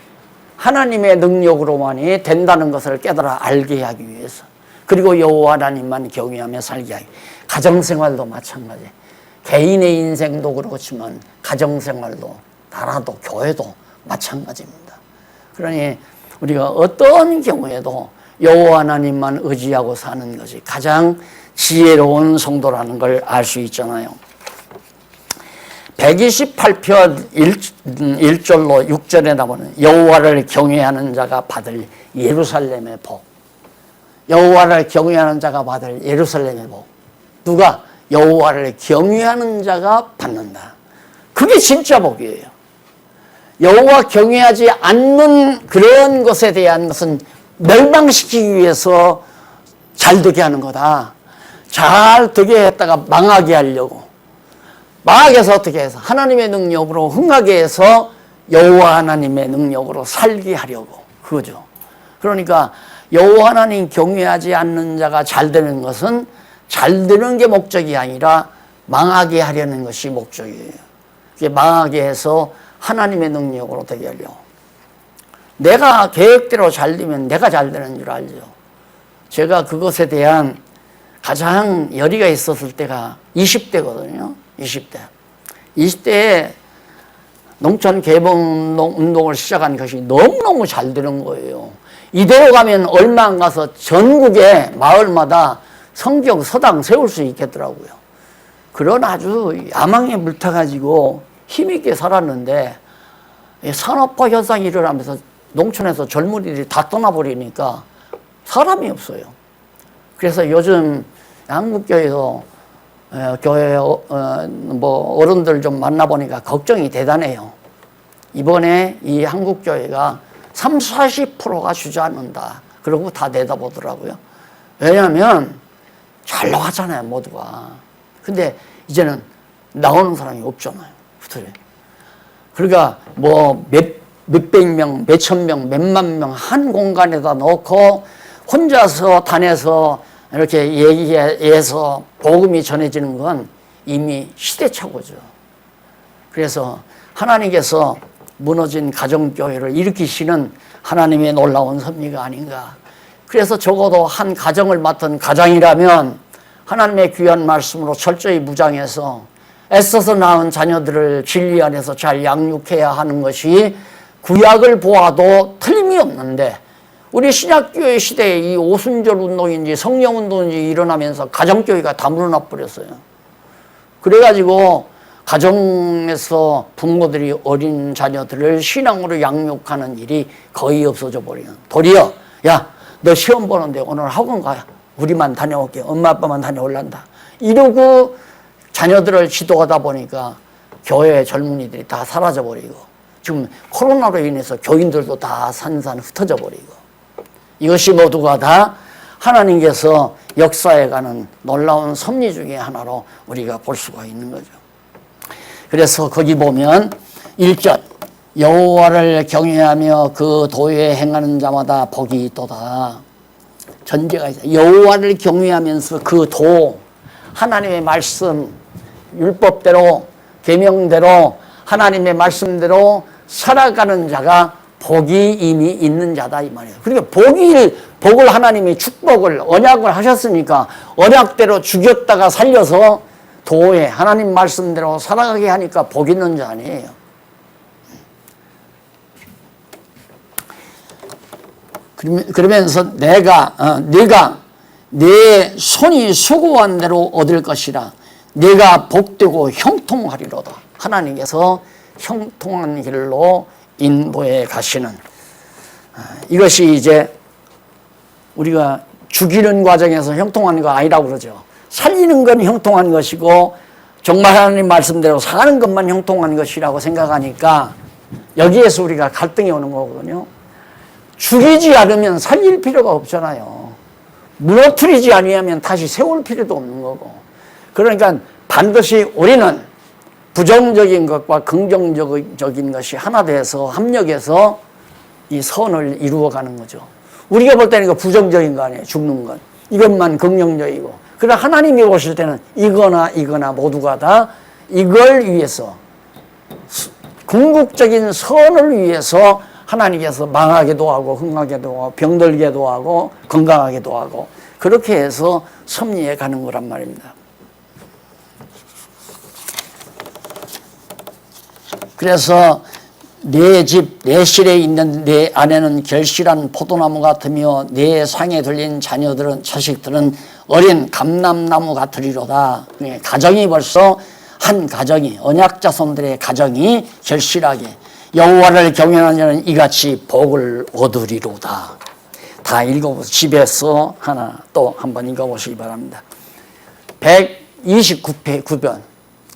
하나님의 능력으로만이 된다는 것을 깨달아 알게 하기 위해서. 그리고 여호와 하나님만 경외하며 살게 하기. 가정생활도 마찬가지. 개인의 인생도 그렇지만 가정생활도 나라도 교회도 마찬가지입니다. 그러니 우리가 어떤 경우에도 여호와 하나님만 의지하고 사는 것이 가장 지혜로운 성도라는 걸 알 수 있잖아요. 128편 1절로 6절에 나오는 여호와를 경외하는 자가 받을 예루살렘의 복. 여호와를 경외하는 자가 받을 예루살렘의 복. 누가? 여호와를 경외하는 자가 받는다. 그게 진짜 복이에요. 여호와 경외하지 않는 그런 것에 대한 것은 멸망시키기 위해서 잘 되게 하는 거다. 잘 되게 했다가 망하게 하려고. 망하게 해서 어떻게 해서 하나님의 능력으로 흥하게 해서 여호와 하나님의 능력으로 살게 하려고. 그거죠. 그러니까 여호와 하나님 경외하지 않는 자가 잘 되는 것은 잘 되는 게 목적이 아니라 망하게 하려는 것이 목적이에요. 그게 망하게 해서 하나님의 능력으로 되게 하려고. 내가 계획대로 잘 되면 내가 잘 되는 줄 알죠. 제가 그것에 대한 가장 열의가 있었을 때가 20대거든요. 20대에 농촌 개발 운동을 시작한 것이 너무너무 잘 되는 거예요. 이대로 가면 얼마 안 가서 전국의 마을마다 성경 서당 세울 수 있겠더라고요. 그런 아주 야망에 물타가지고 힘있게 살았는데 산업화 현상이 일어나면서 농촌에서 젊은이들이 다 떠나버리니까 사람이 없어요. 그래서 요즘 한국교회에서 교회 어른들 좀 만나보니까 걱정이 대단해요. 이번에 이 한국교회가 30-40%가 주저앉는다. 그러고 다 내다보더라고요. 왜냐하면 잘 나왔잖아요, 모두가. 근데 이제는 나오는 사람이 없잖아요. 그러니까 뭐 몇백 명, 몇천 명, 몇만 명 한 공간에다 넣고 혼자서 단에서 이렇게 얘기해서 복음이 전해지는 건 이미 시대착오죠. 그래서 하나님께서 무너진 가정교회를 일으키시는 하나님의 놀라운 섭리가 아닌가. 그래서 적어도 한 가정을 맡은 가장이라면 하나님의 귀한 말씀으로 철저히 무장해서 애써서 낳은 자녀들을 진리 안에서 잘 양육해야 하는 것이 구약을 보아도 틀림이 없는데 우리 신약교회 시대에 이 오순절 운동인지 성령운동인지 일어나면서 가정교회가 다 물러나 버렸어요. 그래가지고 가정에서 부모들이 어린 자녀들을 신앙으로 양육하는 일이 거의 없어져 버리는. 도리어 야, 너 시험 보는데 오늘 학원 가. 우리만 다녀올게. 엄마 아빠만 다녀올란다. 이러고 자녀들을 지도하다 보니까 교회 젊은이들이 다 사라져 버리고 지금 코로나로 인해서 교인들도 다 산산 흩어져 버리고 이것이 모두가 다 하나님께서 역사해가는 놀라운 섭리 중에 하나로 우리가 볼 수가 있는 거죠. 그래서 거기 보면 1절 여호와를 경외하며 그 도에 행하는 자마다 복이 있도다. 전제가 있어요. 여호와를 경외하면서 그 도, 하나님의 말씀, 율법대로 계명대로 하나님의 말씀대로 살아가는 자가 복이 이미 있는 자다 이 말이에요. 그러니까 복을 하나님이 축복을 언약을 하셨으니까 언약대로 죽였다가 살려서 도에 하나님 말씀대로 살아가게 하니까 복 있는 자 아니에요. 그러면서 네가 내 손이 수고한 대로 얻을 것이라. 네가 복되고 형통하리로다. 하나님께서 형통한 길로 인도해 가시는, 이것이 이제 우리가 죽이는 과정에서 형통한 거 아니라고 그러죠. 살리는 건 형통한 것이고 정말 하나님 말씀대로 사는 것만 형통한 것이라고 생각하니까 여기에서 우리가 갈등이 오는 거거든요. 죽이지 않으면 살릴 필요가 없잖아요. 무너뜨리지 아니하면 다시 세울 필요도 없는 거고. 그러니까 반드시 우리는 부정적인 것과 긍정적인 것이 하나 돼서 합력해서 이 선을 이루어가는 거죠. 우리가 볼 때는 이거 부정적인 거 아니에요. 죽는 것. 이것만 긍정적이고. 그러나 하나님이 보실 때는 이거나 모두가 다 이걸 위해서, 궁극적인 선을 위해서 하나님께서 망하게도 하고 흥하게도 하고 병들게도 하고 건강하게도 하고 그렇게 해서 섭리해 가는 거란 말입니다. 그래서 내 집, 내 실에 있는 내 아내는 결실한 포도나무 같으며 내 상에 들린 자식들은 어린 감람나무 같으리로다. 가정이 벌써 한 가정이, 언약 자손들의 가정이 결실하게 여호와를 경외하는 자는 이같이 복을 얻으리로다. 다 읽어보세요. 집에서 하나 또 한번 읽어보시기 바랍니다. 129편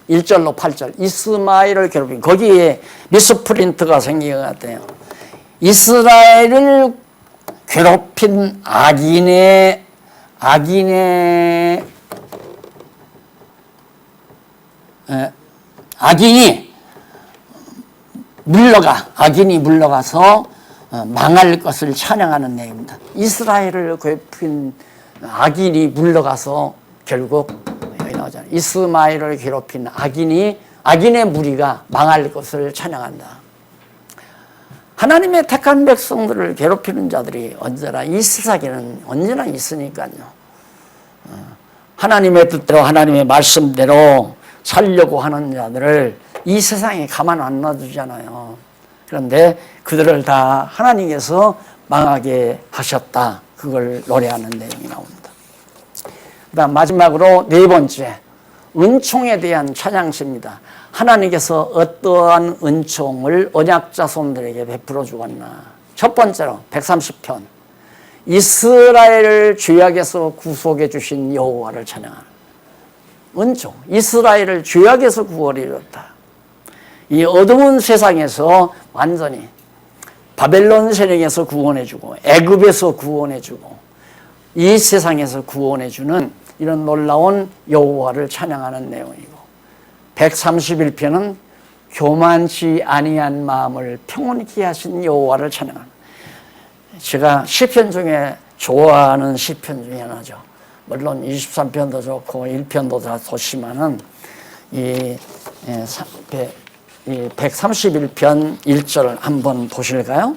1절로 8절 이스마엘을 괴롭힌, 거기에 미스프린트가 생긴 것 같아요. 이스라엘을 괴롭힌 악인이 물러가서 망할 것을 찬양하는 내용입니다. 이스라엘을 괴롭힌 악인이 물러가서 결국 여기 나오잖아요. 이스마엘을 괴롭힌 악인의 무리가 망할 것을 찬양한다. 하나님의 택한 백성들을 괴롭히는 자들이 언제나 이 세상에는 언제나 있으니까요. 하나님의 뜻대로 하나님의 말씀대로 살려고 하는 자들을 이 세상에 가만 안 놔두잖아요. 그런데 그들을 다 하나님께서 망하게 하셨다. 그걸 노래하는 내용이 나옵니다. 그다음 마지막으로 네 번째, 은총에 대한 찬양시입니다. 하나님께서 어떠한 은총을 언약 자손들에게 베풀어 주었나. 첫 번째로 130편 이스라엘을 죄악에서 구속해 주신 여호와를 찬양하는 은총. 이스라엘을 죄악에서 구원해 줬다. 이 어두운 세상에서 완전히 바벨론 세력에서 구원해주고 애굽에서 구원해주고 이 세상에서 구원해주는 이런 놀라운 여호와를 찬양하는 내용이고, 131편은 교만치 아니한 마음을 평온케 하신 여호와를 찬양하는, 제가 시편 중에 좋아하는 시편 중에 하나죠. 물론 23편도 좋고 1편도 다 좋지만은 이 131편 1절 한번 보실까요?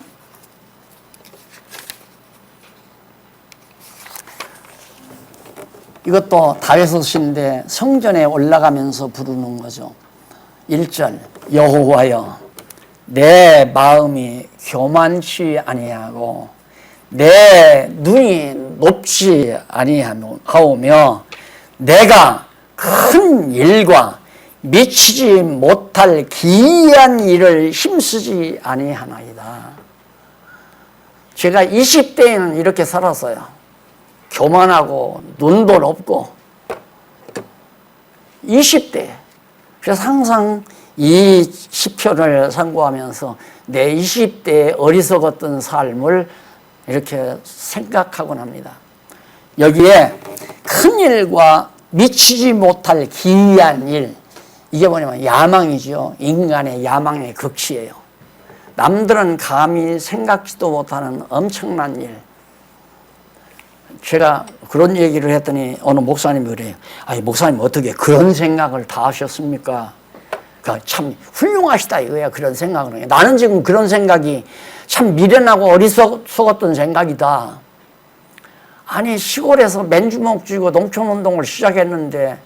이것도 다윗의 시인데 성전에 올라가면서 부르는 거죠. 1절 여호와여 내 마음이 교만치 아니하고 내 눈이 높지 아니하오며 내가 큰 일과 미치지 못할 기이한 일을 힘쓰지 아니하나이다. 제가 20대에는 이렇게 살았어요. 교만하고 눈도 높고 20대. 그래서 항상 이 시편을 상고하면서 내 20대의 어리석었던 삶을 이렇게 생각하곤 합니다. 여기에 큰 일과 미치지 못할 기이한 일, 이게 뭐냐면 야망이죠. 인간의 야망의 극치예요. 남들은 감히 생각지도 못하는 엄청난 일. 제가 그런 얘기를 했더니 어느 목사님이 그래요. 아니 목사님 어떻게 그런 생각을 다 하셨습니까? 참 훌륭하시다 이거야. 그런 생각을 해. 나는 지금 그런 생각이 참 미련하고 어리석었던 생각이다. 아니 시골에서 맨주먹 쥐고 농촌운동을 시작했는데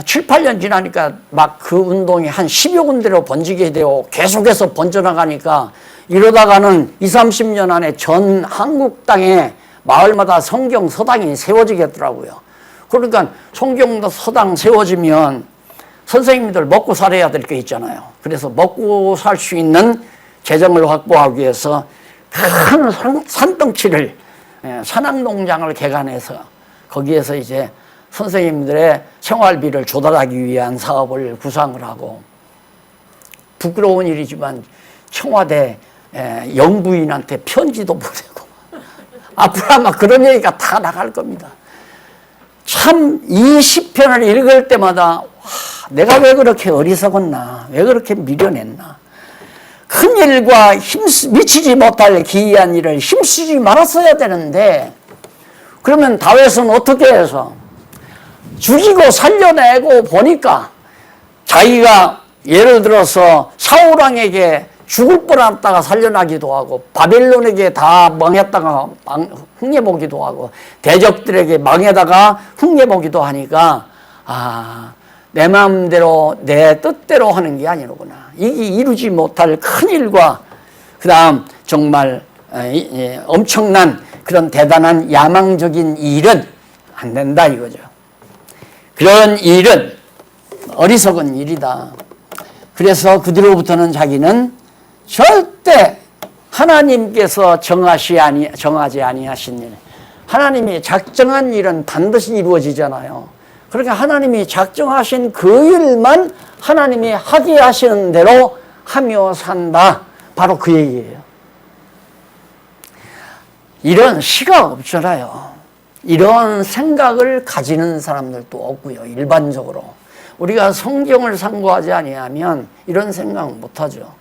7, 8년 지나니까 막 그 운동이 한 10여 군데로 번지게 되고 계속해서 번져나가니까 이러다가는 20, 30년 안에 전 한국 땅에 마을마다 성경 서당이 세워지겠더라고요. 그러니까 성경 서당 세워지면 선생님들 먹고 살아야 될 게 있잖아요. 그래서 먹고 살 수 있는 재정을 확보하기 위해서 큰 산덩치를 산악농장을 개간해서 거기에서 이제 선생님들의 생활비를 조달하기 위한 사업을 구상을 하고 부끄러운 일이지만 청와대 영부인한테 편지도 보내고 앞으로 아마 그런 얘기가 다 나갈 겁니다. 참 이 시편을 읽을 때마다 와, 내가 왜 그렇게 어리석었나, 왜 그렇게 미련했나, 큰 일과 미치지 못할 기이한 일을 힘쓰지 말았어야 되는데 그러면 다윗은 어떻게 해서 죽이고 살려내고 보니까 자기가 예를 들어서 사울왕에게 죽을 뻔했다가 살려나기도 하고 바벨론에게 다 망했다가 흥해보기도 하고 대적들에게 망해다가 흥해보기도 하니까 내 마음대로 내 뜻대로 하는 게 아니로구나. 이게 이루지 못할 큰일과 그 다음 정말 엄청난 그런 대단한 야망적인 일은 안 된다 이거죠. 그런 일은 어리석은 일이다. 그래서 그 뒤로부터는 자기는 절대 하나님께서 정하지 아니하신 일, 하나님이 작정한 일은 반드시 이루어지잖아요. 그러니까 하나님이 작정하신 그 일만 하나님이 하게 하시는 대로 하며 산다. 바로 그 얘기예요. 이런 시가 없잖아요. 이런 생각을 가지는 사람들도 없고요. 일반적으로 우리가 성경을 상고하지 아니하면 이런 생각 못하죠.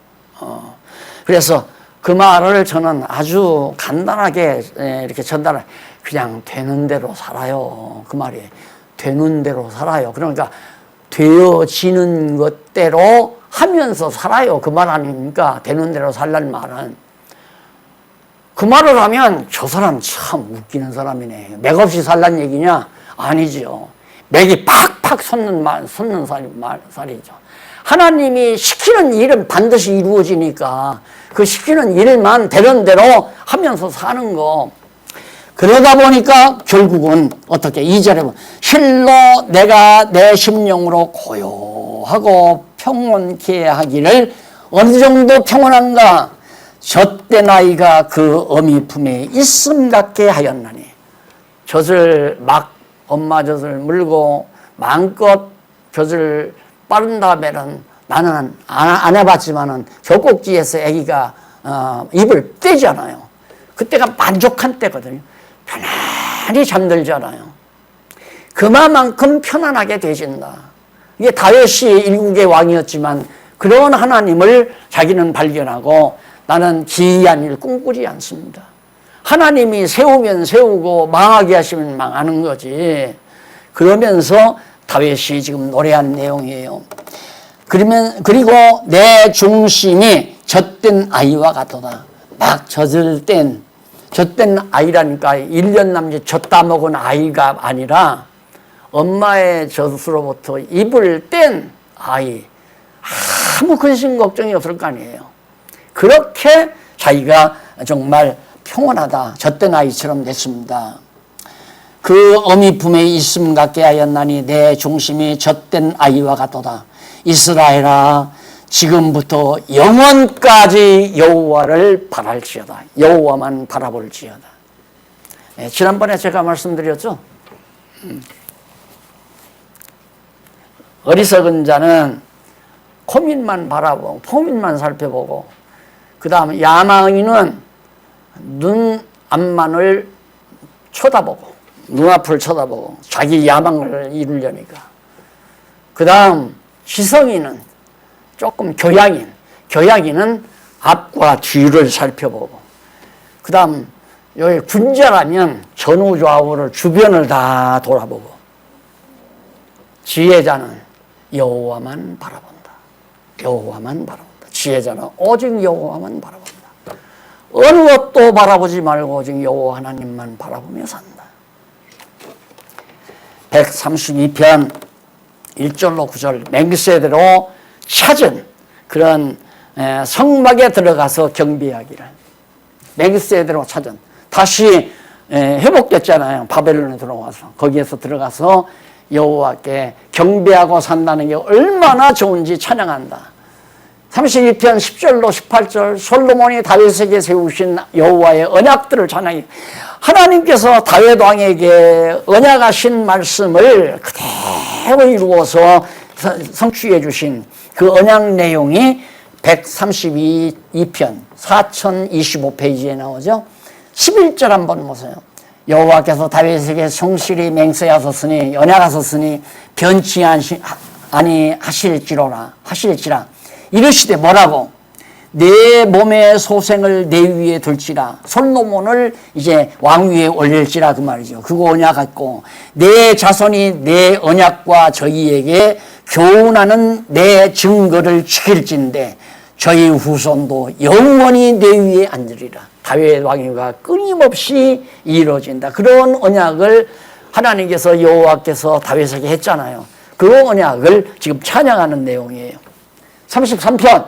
그래서 그 말을 저는 아주 간단하게 이렇게 전달을, 그냥 되는 대로 살아요. 그 말이 되는 대로 살아요. 그러니까 되어지는 것대로 하면서 살아요. 그 말 아닙니까? 되는 대로 살라는 말은. 그 말을 하면 저 사람 참 웃기는 사람이네, 맥없이 살란 얘기냐? 아니죠. 맥이 팍팍 솟는 살이죠. 하나님이 시키는 일은 반드시 이루어지니까 그 시키는 일만 되는 대로 하면서 사는 거. 그러다 보니까 결국은 어떻게 2절에 보면 실로 내가 내 심령으로 고요하고 평온케 하기를 어느 정도 평온한가? 젖된 아이가 그 어미 품에 있음 같게 하였나니. 젖을 막 엄마 젖을 물고 마음껏 젖을 빠른 다음에는 나는 안 해봤지만은 젖꼭지에서 아기가 입을 떼잖아요. 그때가 만족한 때거든요. 편안히 잠들잖아요. 그만큼 편안하게 되신다. 이게 다윗이 일국의 왕이었지만 그런 하나님을 자기는 발견하고 나는 기이한 일 꿈꾸지 않습니다. 하나님이 세우면 세우고 망하게 하시면 망하는 거지. 그러면서 다윗이 지금 노래한 내용이에요. 그리고 내 중심이 젖된 아이와 같도다. 막 젖을 뗀, 젖된 아이라니까 1년 남짓 젖 따먹은 아이가 아니라 엄마의 젖으로부터 입을 뗀 아이. 아무 근심 걱정이 없을 거 아니에요. 그렇게 자기가 정말 평온하다, 젖된 아이처럼 됐습니다. 그 어미 품에 있음 같게 하였나니 내 중심이 젖된 아이와 같도다. 이스라엘아, 지금부터 영원까지 여호와를 바랄지어다. 여호와만 바라볼지어다. 네, 지난번에 제가 말씀드렸죠. 어리석은 자는 코밑만 바라보고 포밑만 살펴보고, 그 다음 야망인은 눈 앞만을 쳐다보고 눈앞을 쳐다보고 자기 야망을 이루려니까. 그 다음 지성인은 조금 교양인은 앞과 뒤를 살펴보고, 그 다음 여기 군자라면 전후좌우를 주변을 다 돌아보고, 지혜자는 여호와만 바라본다. 여호와만 바라본다. 지혜자는 오직 여호와만 바라본다. 어느 것도 바라보지 말고 오직 여호와 하나님만 바라보며 산다. 132편 1절로 9절 맹세대로 찾은 그런 성막에 들어가서 경배하기를. 맹세대로 찾은. 다시 회복됐잖아요. 바벨론에 들어와서. 거기에서 들어가서 여호와께 경배하고 산다는 게 얼마나 좋은지 찬양한다. 32편 10절로 18절 솔로몬이 다윗에게 세우신 여호와의 언약들을 찬양해. 하나님께서 다윗 왕에게 언약하신 말씀을 그대로 이루어서 성취해 주신 그 언약 내용이 132편 4025페이지에 나오죠. 11절 한번 보세요. 여호와께서 다윗에게 성실히 맹세하셨으니 언약하셨으니 변치 아니하실지라 이르시되 뭐라고? 내 몸의 소생을 내 위에 둘지라. 솔로몬을 이제 왕위에 올릴지라 그 말이죠. 그거 언약했고 내 자손이 내 언약과 저희에게 교훈하는 내 증거를 지킬진대 저희 후손도 영원히 내 위에 앉으리라. 다윗 왕위가 끊임없이 이루어진다. 그런 언약을 하나님께서 여호와께서 다윗에게 했잖아요. 그 언약을 지금 찬양하는 내용이에요. 33편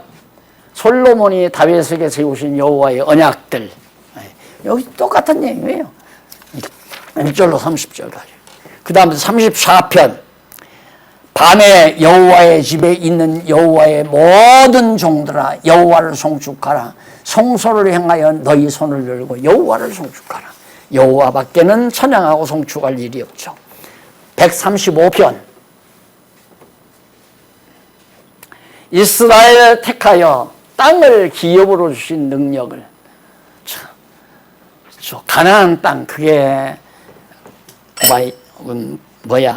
솔로몬이 다윗에게 세우신 여호와의 언약들. 여기 똑같은 내용이에요. 1절로 30절까지. 그 다음에 34편 밤에 여호와의 집에 있는 여호와의 모든 종들아 여호와를 송축하라. 성소를 향하여 너희 손을 들고 여호와를 송축하라. 여호와 밖에는 찬양하고 송축할 일이 없죠. 135편 이스라엘 택하여 땅을 기업으로 주신 능력을. 가나안 땅 그게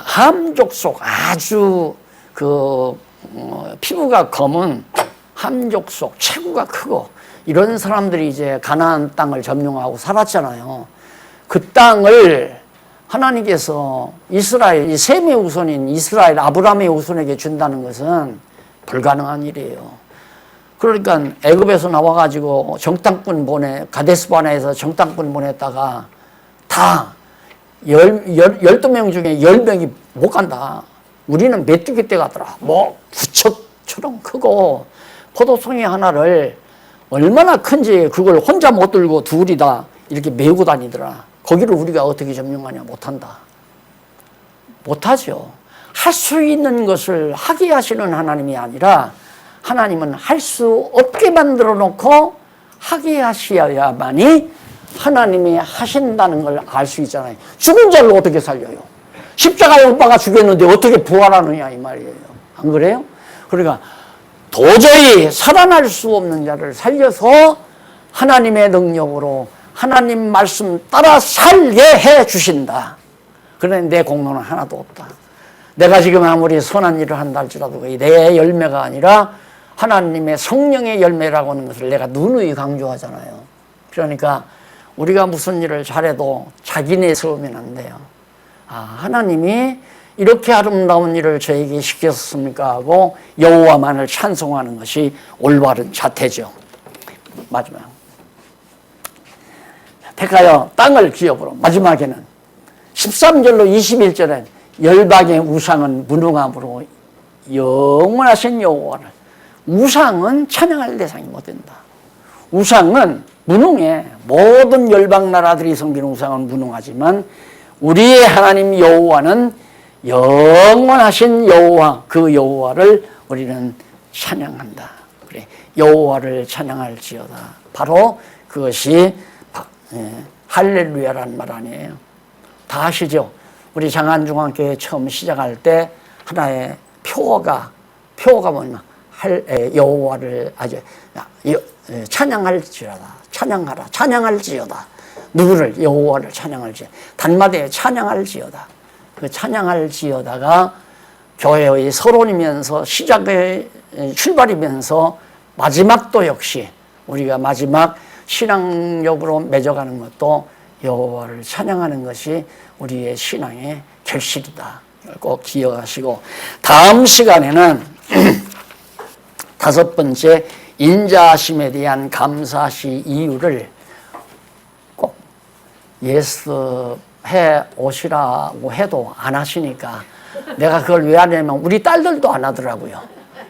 함족속 아주 피부가 검은 함족속 체구가 크고 이런 사람들이 이제 가나안 땅을 점령하고 살았잖아요. 그 땅을 하나님께서 이스라엘, 이 셈의 후손인 이스라엘 아브라함의 후손에게 준다는 것은 불가능한 일이에요. 그러니까 애굽에서 나와가지고 정탐꾼 가데스바네에서 정탐꾼 보냈다가 다 12명 중에 10명이 못 간다. 우리는 메뚜기 떼 가더라. 부처처럼 크고 포도송이 하나를 얼마나 큰지 그걸 혼자 못 들고 둘이 다 이렇게 메고 다니더라. 거기를 우리가 어떻게 점령하냐. 못한다. 못하죠. 할 수 있는 것을 하게 하시는 하나님이 아니라 하나님은 할 수 없게 만들어 놓고 하게 하셔야만이 하나님이 하신다는 걸 알 수 있잖아요. 죽은 자를 어떻게 살려요? 십자가에 못 박아 죽였는데 어떻게 부활하느냐 이 말이에요. 안 그래요? 그러니까 도저히 살아날 수 없는 자를 살려서 하나님의 능력으로 하나님 말씀 따라 살게 해 주신다. 그런데 내 공로는 하나도 없다. 내가 지금 아무리 선한 일을 한다 할지라도 내 열매가 아니라 하나님의 성령의 열매라고 하는 것을 내가 누누이 강조하잖아요. 그러니까 우리가 무슨 일을 잘해도 자기네 세우면 안 돼요. 하나님이 이렇게 아름다운 일을 저에게 시켰습니까 하고 여호와만을 찬송하는 것이 올바른 자태죠. 마지막 택하여 땅을 기업으로. 마지막에는 13절로 21절에 열방의 우상은 무능함으로 영원하신 여호와를. 우상은 찬양할 대상이 못 된다. 우상은 무능해. 모든 열방 나라들이 섬기는 우상은 무능하지만 우리의 하나님 여호와는 영원하신 여호와, 그 여호와를 우리는 찬양한다. 그래, 여호와를 찬양할지어다. 바로 그것이 할렐루야라는 말 아니에요. 다 아시죠? 우리 장안중앙교회 처음 시작할 때 하나의 표어가 뭐냐? 여호와를 찬양할지어다. 찬양할지어다. 누구를? 여호와를 찬양할지어다. 단마디에 찬양할지어다. 그 찬양할지어다가 교회의 서론이면서 시작의 출발이면서 마지막도 역시 우리가 마지막 신앙력으로 맺어가는 것도 여호와를 찬양하는 것이 우리의 신앙의 결실이다. 꼭 기억하시고 다음 시간에는 다섯 번째, 인자하심에 대한 감사시 이유를 꼭 예수해 오시라고 해도 안 하시니까 내가 그걸 왜 안 하냐면 우리 딸들도 안 하더라고요.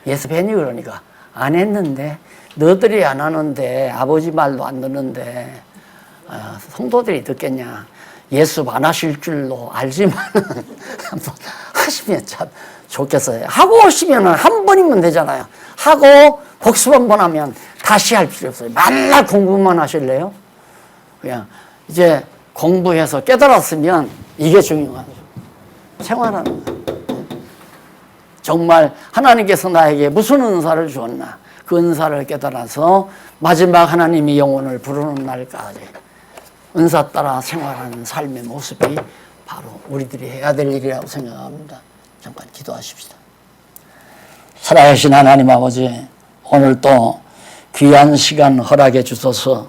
예수 뵈니 그러니까 안 했는데 너들이 안 하는데 아버지 말도 안 듣는데 성도들이 듣겠냐. 예수 안 하실 줄로 알지만 한번 하시면 참 좋겠어요. 하고 오시면 한 번이면 되잖아요. 하고 복습 한 번 하면 다시 할 필요 없어요. 맨날 공부만 하실래요? 그냥 이제 공부해서 깨달았으면 이게 중요하죠. 생활하는 거예요. 정말 하나님께서 나에게 무슨 은사를 주었나, 그 은사를 깨달아서 마지막 하나님이 영혼을 부르는 날까지 은사 따라 생활하는 삶의 모습이 바로 우리들이 해야 될 일이라고 생각합니다. 잠깐 기도하십시다. 살아계신 하나님 아버지, 오늘 또 귀한 시간 허락해 주셔서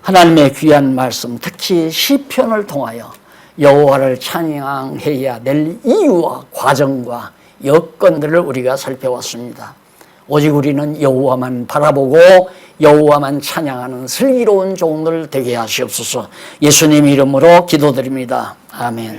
하나님의 귀한 말씀, 특히 시편을 통하여 여호와를 찬양해야 될 이유와 과정과 여건들을 우리가 살펴왔습니다. 오직 우리는 여호와만 바라보고 여호와만 찬양하는 슬기로운 종들 되게 하시옵소서. 예수님 이름으로 기도드립니다. 아멘.